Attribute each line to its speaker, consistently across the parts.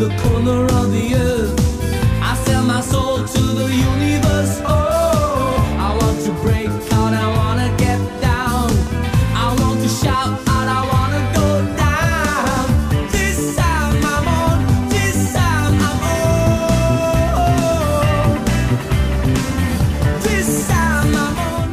Speaker 1: the corner of the earth. I sell my soul to the universe. Oh, I want to break out, I wanna get down. I want to shout out, I wanna go down. This time I'm on, this time I'm on. This time I'm on.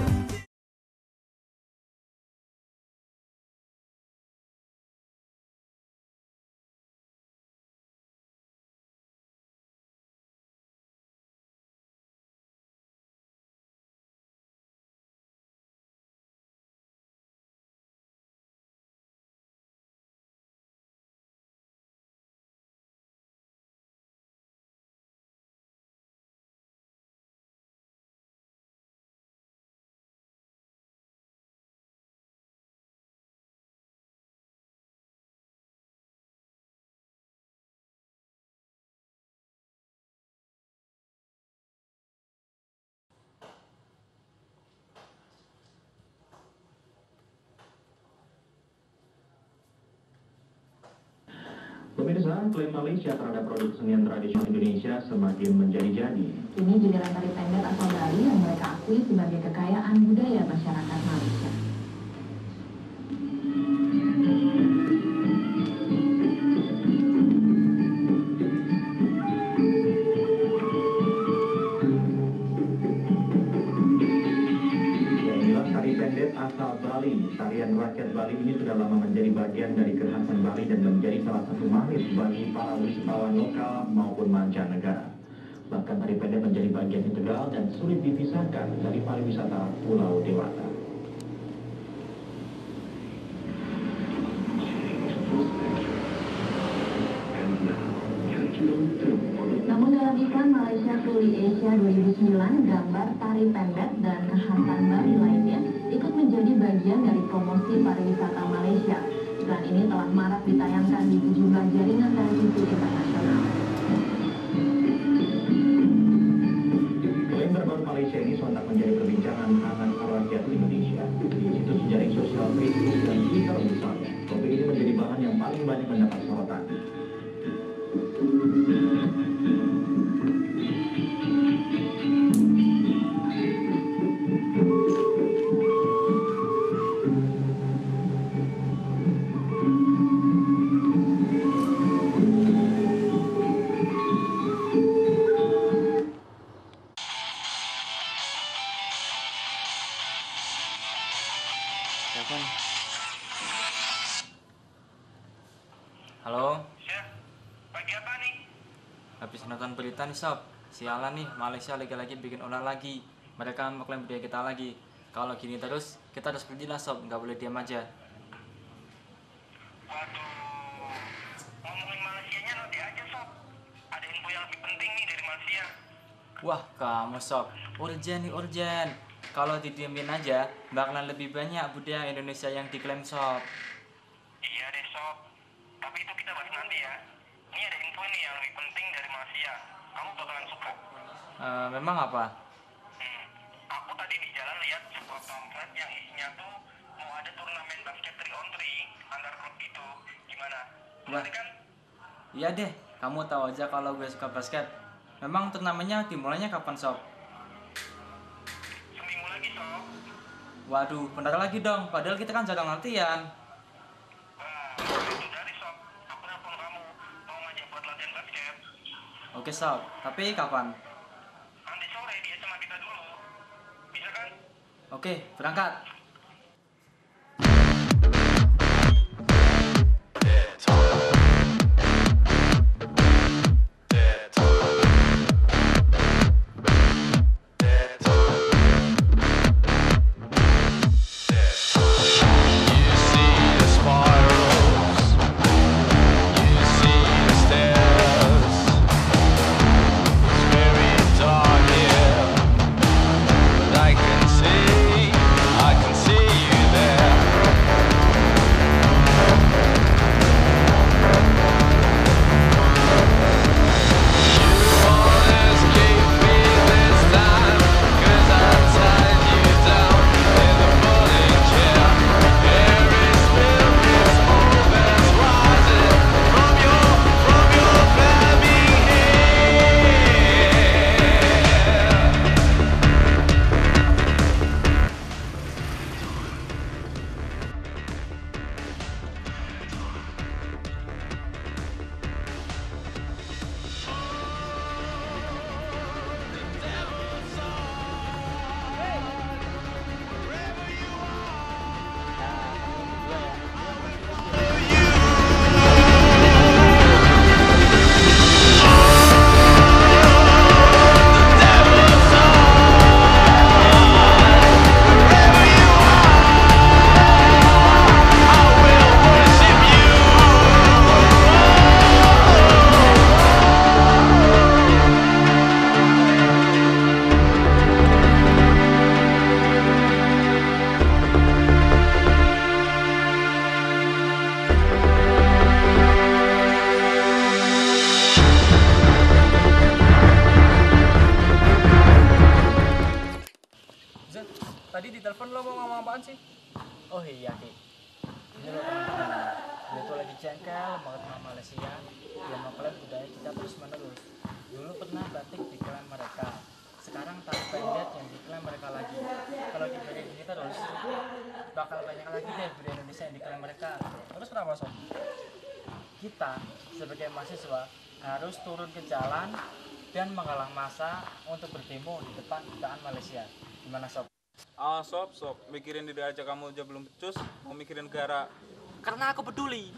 Speaker 2: Pemirsa, klaim Malaysia terhadap produk kesenian tradisional Indonesia semakin menjadi-jadi.
Speaker 3: Ini giliran tari pendek asal Bali yang mereka akui sebagai kekayaan budaya masyarakat Malaysia.
Speaker 2: Tari pendek asal Bali. Tarian rakyat Bali ini sudah lama menjadi bagian dari kekhasan Bali dan menjadi salah satu magnet bagi para wisatawan lokal maupun mancanegara. Bahkan tari pendek menjadi bagian integral dan sulit dipisahkan dari pariwisata Pulau Dewata.
Speaker 3: Namun dalam iklan Malaysia Truly Asia 2009, gambar tari pendek dan kekhasan Bali lainnya ikut menjadi bagian dari promosi pariwisata Malaysia. Iklan ini telah marak ditayangkan di sejumlah jaringan televisi internasional.
Speaker 2: Klaim terbaru Malaysia ini sontak menjadi perbincangan hangat rakyat Indonesia. Di situs jaring sosial Facebook dan Twitter misalnya, topik ini menjadi bahan yang paling banyak mendapat sorotan.
Speaker 4: Halo,
Speaker 5: Chef, pagi apa nih?
Speaker 4: habis nonton berita nih sob. Sialan nih, Malaysia lagi-lagi bikin olah lagi. Mereka mengklaim budaya kita lagi. Kalau gini terus, kita harus berdiam sob, nggak boleh diam aja.
Speaker 5: Waduh, ngomongin Malaysianya nanti aja sob. Ada info yang lebih penting nih dari Malaysia.
Speaker 4: Wah, kamu sob, urgen nih urgen. Kalau didiemin aja, bakalan lebih banyak budaya Indonesia yang diklaim sob.
Speaker 5: Iya deh sob, tapi itu kita bahas nanti ya. Ini ada info nih yang lebih penting dari Malaysia. Kamu bakalan suka.
Speaker 4: Memang apa?
Speaker 5: Aku tadi di jalan lihat sebuah pamflet yang isinya tuh mau ada turnamen basket 3-on-3 antar klub gitu. Gimana?
Speaker 4: Wah.
Speaker 5: Nanti kan?
Speaker 4: Iya deh, kamu tahu aja kalau gue suka basket. Memang turnamennya dimulainya kapan sob?
Speaker 5: Seminggu lagi sob.
Speaker 4: Waduh, bentar lagi dong, padahal kita kan jarang latihan.
Speaker 5: Wah, itu dari sob. Aku nelfon kamu mau ngajak buat latihan basket.
Speaker 4: Oke sob, tapi kapan?
Speaker 5: Nanti sore dia sama kita dulu. Bisa kan?
Speaker 4: Oke, berangkat.
Speaker 6: I can
Speaker 4: telepon lo mau ngomong apaan sih? Oh iya Ki, ini lo teman-teman, dia tuh lagi jengkel banget sama Malaysia. Dia mengklaim budaya kita terus menerus. Dulu pernah batik diklaim mereka, sekarang tali pendek yang diklaim mereka lagi. Kalau kita kayak gini terus, bakal banyak lagi deh budaya Indonesia yang diklaim mereka. Terus kenapa Sob? Kita sebagai mahasiswa harus turun ke jalan dan menghalang massa untuk berdemo di depan kedutaan Malaysia. Gimana Sob?
Speaker 6: Ah, sob, mikirin diri aja kamu aja belum becus, mau mikirin negara.
Speaker 4: Karena aku peduli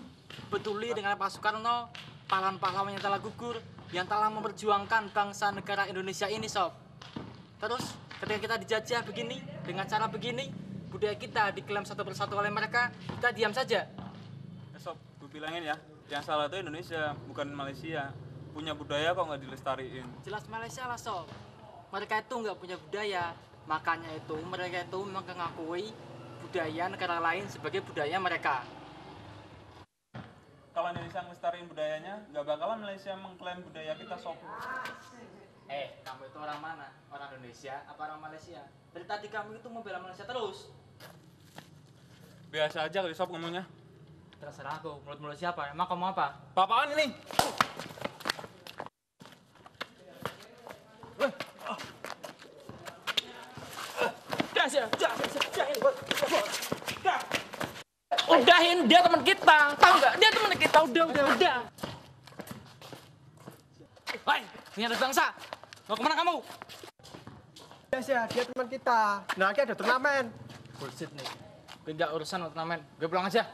Speaker 4: dengan Pak Soekarno, pahlawan-pahlawan yang telah gugur, yang telah memperjuangkan bangsa negara Indonesia ini, Sob. Terus ketika kita dijajah begini, dengan cara begini, budaya kita diklaim satu persatu oleh mereka, kita diam saja.
Speaker 6: Sob, gue bilangin ya, yang salah itu Indonesia, bukan Malaysia. Punya budaya kok nggak dilestariin.
Speaker 4: Jelas Malaysia lah, Sob. Mereka itu nggak punya budaya, makanya itu mereka itu mengakui budaya negara lain sebagai budaya mereka.
Speaker 6: Kalau Indonesia ngelestariin budayanya, nggak bakalan Malaysia mengklaim budaya kita, Sob.
Speaker 4: Kamu itu orang mana? Orang Indonesia apa orang Malaysia? Dari tadi kamu itu membela Malaysia terus.
Speaker 6: Biasa aja kali, Sob, ngomongnya.
Speaker 4: Terserah aku, mulut-mulut siapa? Emang kamu apa?
Speaker 6: Apaan ini?
Speaker 4: Udahin, dia teman kita, tahu nggak? Dia teman kita, udah. Hai, ini ada bangsa. Mau kemana kamu?
Speaker 7: Ya, dia teman kita. Nah, lagi ada turnamen.
Speaker 4: Bullshit nih. Gue nggak urusan turnamen. Gue pulang aja.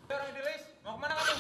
Speaker 6: Orang Idris, mau kemana kamu?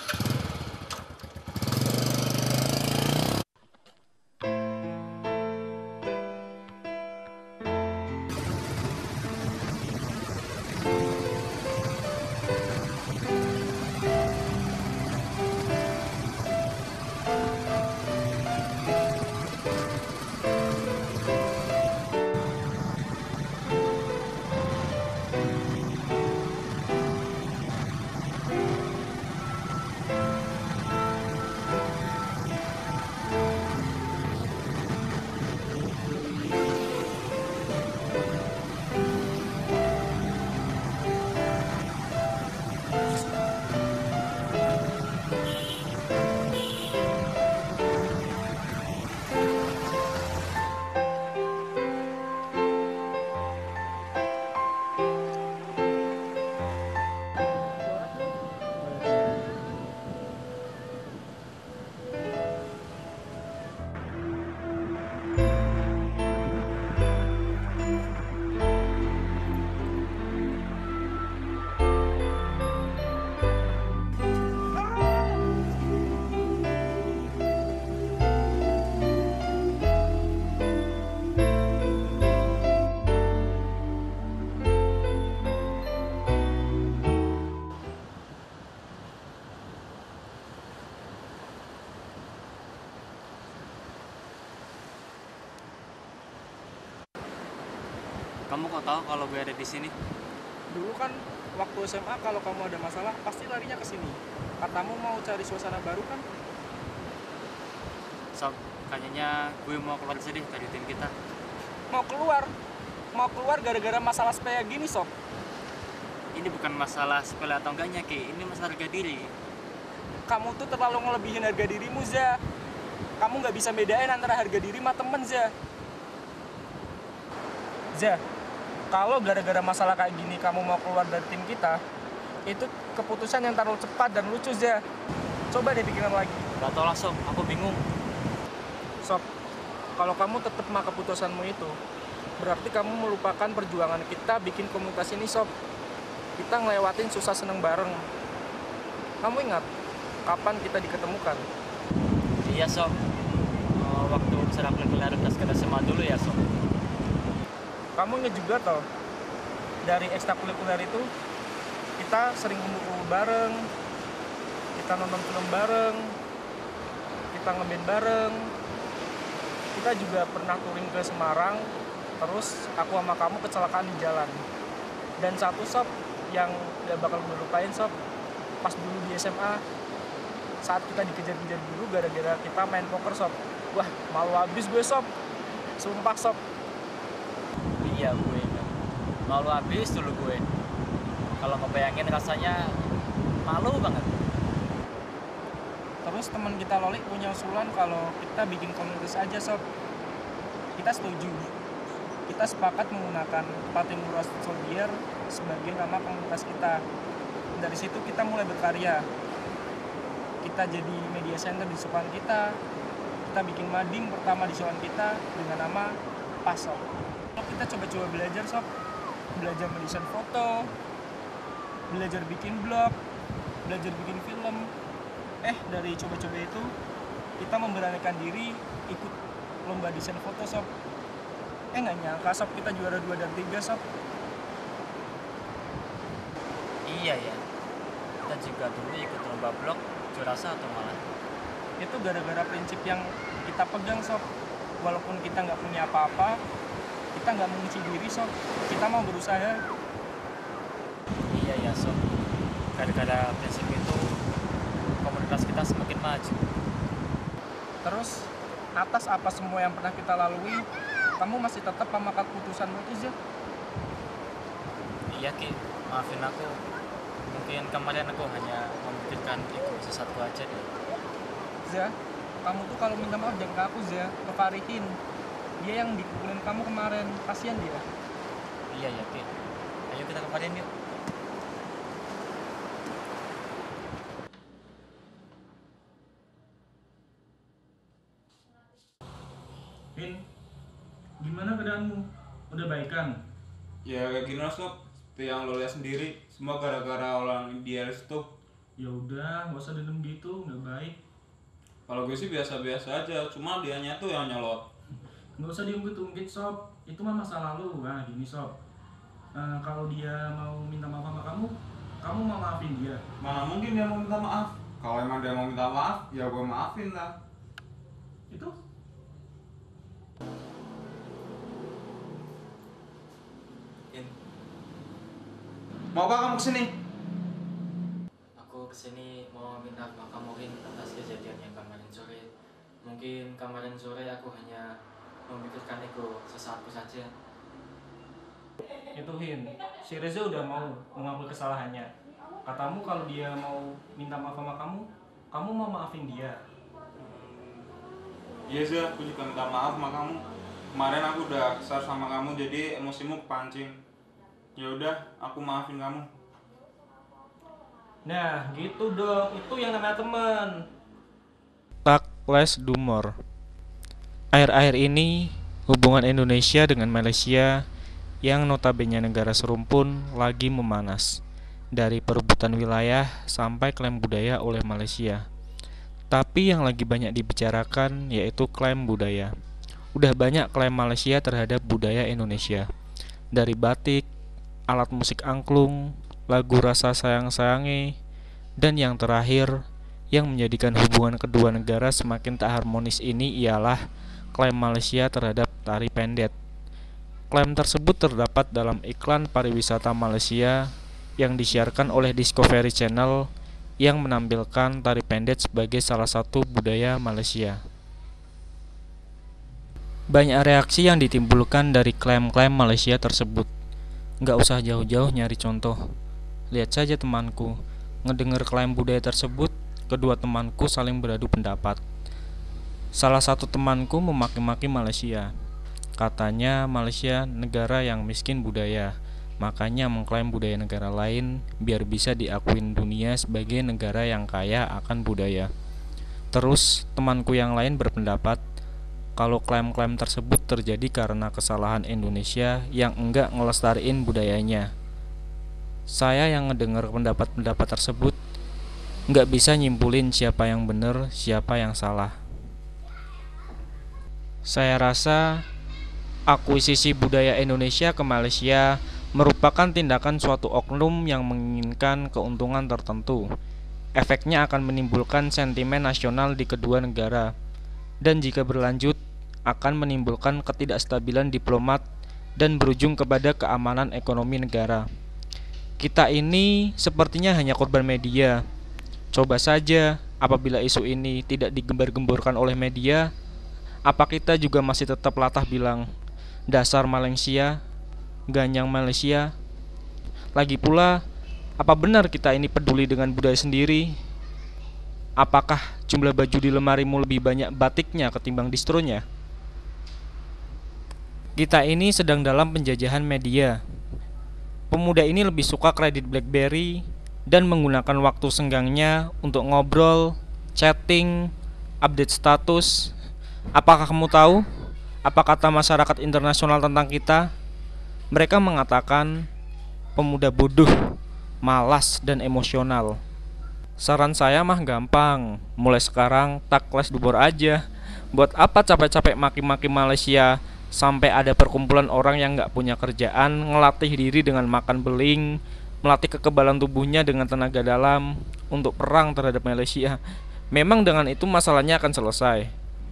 Speaker 4: Kamu kok tahu kalau gue ada di sini?
Speaker 7: Dulu kan waktu SMA kalau kamu ada masalah pasti larinya ke sini. Katamu mau cari suasana baru kan?
Speaker 4: Sob, kayaknya gue mau keluar aja deh dari tim kita.
Speaker 7: Mau keluar gara-gara masalah sepele gini, Sob.
Speaker 4: Ini bukan masalah sepele atau enggaknya, Ki. Ini masalah harga diri.
Speaker 7: Kamu tuh terlalu ngelebihin harga dirimu, Za. Kamu nggak bisa bedain antara harga diri sama temen, Za. Za, kalau gara-gara masalah kayak gini kamu mau keluar dari tim kita, itu keputusan yang terlalu cepat dan lucu, Za. Coba deh pikiran lagi.
Speaker 4: Gak tau lah, Sob. Aku bingung.
Speaker 7: Sob, kalau kamu tetap sama keputusanmu itu, berarti kamu melupakan perjuangan kita bikin komunitas ini, Sob. Kita ngelewatin susah seneng bareng. Kamu ingat kapan kita diketemukan?
Speaker 4: Iya, Sob. Waktu serang gelar tas kita SMA dulu ya, Sob.
Speaker 7: Kamu ingat juga toh, dari ekstrakurikuler itu kita sering kumpul bareng, kita nonton film bareng, kita ngeband bareng, kita juga pernah touring ke Semarang, terus aku sama kamu kecelakaan di jalan. Dan satu, Sob, yang gak bakal gue lupain, Sob, pas dulu di SMA saat kita dikejar-kejar guru gara-gara kita main poker sob. Wah, malu habis gue sob, sumpah sob.
Speaker 4: Iya gue malu habis dulu gue. Kalau ngebayangin rasanya malu banget.
Speaker 7: Terus teman kita Loli punya usulan kalau kita bikin komunitas aja sob. Kita setuju. Kita sepakat menggunakan Patimuras Soldier sebagai nama komunitas kita. Dari situ kita mulai berkarya. Kita jadi media center di sekolahan kita. Kita bikin mading pertama di sekolahan kita dengan nama PAS sob. Kita coba-coba belajar sob. Belajar mendesain foto, belajar bikin blog, belajar bikin film. Dari coba-coba itu kita memberanikan diri ikut lomba desain foto sob. Nggak nyangka sob kita juara 2 dan 3 sob.
Speaker 4: Iya ya, kita juga dulu ikut lomba blog juara 1 malah.
Speaker 7: Itu gara-gara prinsip yang kita pegang sob. Walaupun kita nggak punya apa-apa, kita nggak mengunci diri sob. Kita mau berusaha.
Speaker 4: Iya ya sob, gara-gara prinsip itu komunitas kita semakin maju.
Speaker 7: Terus atas apa semua yang pernah kita lalui, kamu masih tetap memakan keputusan itu ya?
Speaker 4: Iya Ki, maafin aku. Mungkin kemarin aku hanya memikirkan ego sesuatu aja deh.
Speaker 7: Zia, kamu tuh kalau minta maaf jangan ke aku Zia, ke Farihin. Dia yang dipukulin kamu kemarin, kasihan dia.
Speaker 4: Iya ya Ki, ayo kita kemarin yuk.
Speaker 7: Hin, gimana keadaanmu? Udah baikan?
Speaker 6: Ya kayak gini lah sob, seperti yang lo lihat sendiri, semua gara-gara orang idealis tuh.
Speaker 7: Ya udah, nggak usah dendam gitu, nggak baik.
Speaker 6: Kalau gue sih biasa-biasa aja, cuma dianya tuh yang nyolot.
Speaker 7: Nggak usah diungkit-ungkit sob, itu mah masa lalu. Nah gini sob, kalau dia mau minta maaf sama kamu mau maafin dia?
Speaker 6: Mana mungkin dia mau minta maaf? Kalau emang dia mau minta maaf, ya gue maafin lah.
Speaker 7: Itu?
Speaker 6: Mau apa kamu kesini?
Speaker 4: Aku kesini mau minta maaf kamu Rin atas kejadian yang kemarin sore. Mungkin kemarin sore aku hanya memikirkan ego sesaatku saja.
Speaker 7: Itu Hin, si Reza udah mau mengakui kesalahannya. Katamu kalau dia mau minta maaf sama kamu mau maafin dia.
Speaker 6: Iya sih, aku juga minta maaf sama kamu. Kemarin aku udah kesal sama kamu, jadi emosimu kepancing. Ya udah, aku maafin kamu.
Speaker 7: Nah, gitu dong. Itu yang namanya teman.
Speaker 8: Tak less do more. Akhir-akhir ini, hubungan Indonesia dengan Malaysia yang notabene negara serumpun lagi memanas. Dari perebutan wilayah sampai klaim budaya oleh Malaysia. Tapi yang lagi banyak dibicarakan yaitu klaim budaya. Udah banyak klaim Malaysia terhadap budaya Indonesia. Dari batik, alat musik angklung, lagu Rasa Sayang-Sayange, dan yang terakhir yang menjadikan hubungan kedua negara semakin tak harmonis ini ialah klaim Malaysia terhadap tari pendet. Klaim tersebut terdapat dalam iklan pariwisata Malaysia yang disiarkan oleh Discovery Channel yang menampilkan tari pendet sebagai salah satu budaya Malaysia. Banyak reaksi yang ditimbulkan dari klaim-klaim Malaysia tersebut. Nggak usah jauh-jauh nyari contoh. Lihat saja temanku, ngedengar klaim budaya tersebut, kedua temanku saling beradu pendapat. Salah satu temanku memaki-maki Malaysia. Katanya Malaysia negara yang miskin budaya, makanya mengklaim budaya negara lain biar bisa diakuin dunia sebagai negara yang kaya akan budaya. Terus temanku yang lain berpendapat kalau klaim-klaim tersebut terjadi karena kesalahan Indonesia yang enggak ngelestariin budayanya. Saya yang ngedengar pendapat-pendapat tersebut enggak bisa nyimpulin siapa yang benar, siapa yang salah. Saya rasa akuisisi budaya Indonesia ke Malaysia merupakan tindakan suatu oknum yang menginginkan keuntungan tertentu. Efeknya akan menimbulkan sentimen nasional di kedua negara, dan jika berlanjut akan menimbulkan ketidakstabilan diplomat dan berujung kepada keamanan ekonomi negara. Kita ini sepertinya hanya korban media. Coba saja apabila isu ini tidak digembar-gemborkan oleh media, apa kita juga masih tetap latah bilang, dasar Malaysia, ganyang Malaysia? Lagi pula, apa benar kita ini peduli dengan budaya sendiri? Apakah jumlah baju di lemarimu lebih banyak batiknya ketimbang distronya? Kita ini sedang dalam penjajahan media. Pemuda ini lebih suka kredit BlackBerry dan menggunakan waktu senggangnya untuk ngobrol, chatting, update status. Apakah kamu tahu apa kata masyarakat internasional tentang kita? Mereka mengatakan pemuda bodoh, malas, dan emosional. Saran saya mah gampang, mulai sekarang takles dubor aja. Buat apa capek-capek maki-maki Malaysia sampai ada perkumpulan orang yang gak punya kerjaan ngelatih diri dengan makan beling, melatih kekebalan tubuhnya dengan tenaga dalam untuk perang terhadap Malaysia. Memang dengan itu masalahnya akan selesai.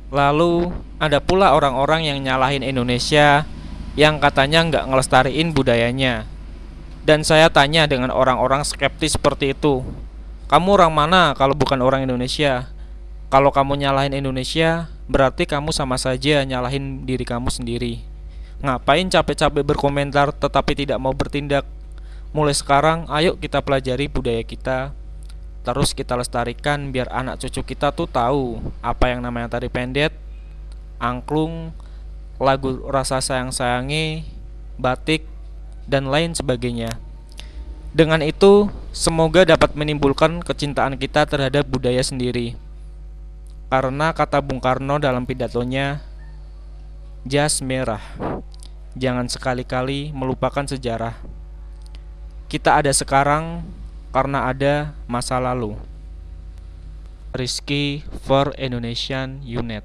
Speaker 8: Lalu ada pula orang-orang yang nyalahin Indonesia yang katanya gak ngelestariin budayanya. Dan saya tanya dengan orang-orang skeptis seperti itu, kamu orang mana kalau bukan orang Indonesia? Kalau kamu nyalahin Indonesia, berarti kamu sama saja nyalahin diri kamu sendiri. Ngapain capek-capek berkomentar tetapi tidak mau bertindak? Mulai sekarang, ayo kita pelajari budaya kita, terus kita lestarikan biar anak cucu kita tuh tahu apa yang namanya tari pendet, angklung, lagu rasa sayang-sayangi, batik, dan lain sebagainya. Dengan itu, semoga dapat menimbulkan kecintaan kita terhadap budaya sendiri. Karena kata Bung Karno dalam pidatonya, jas merah, jangan sekali-kali melupakan sejarah. Kita ada sekarang karena ada masa lalu. Rizky for Indonesian Unit.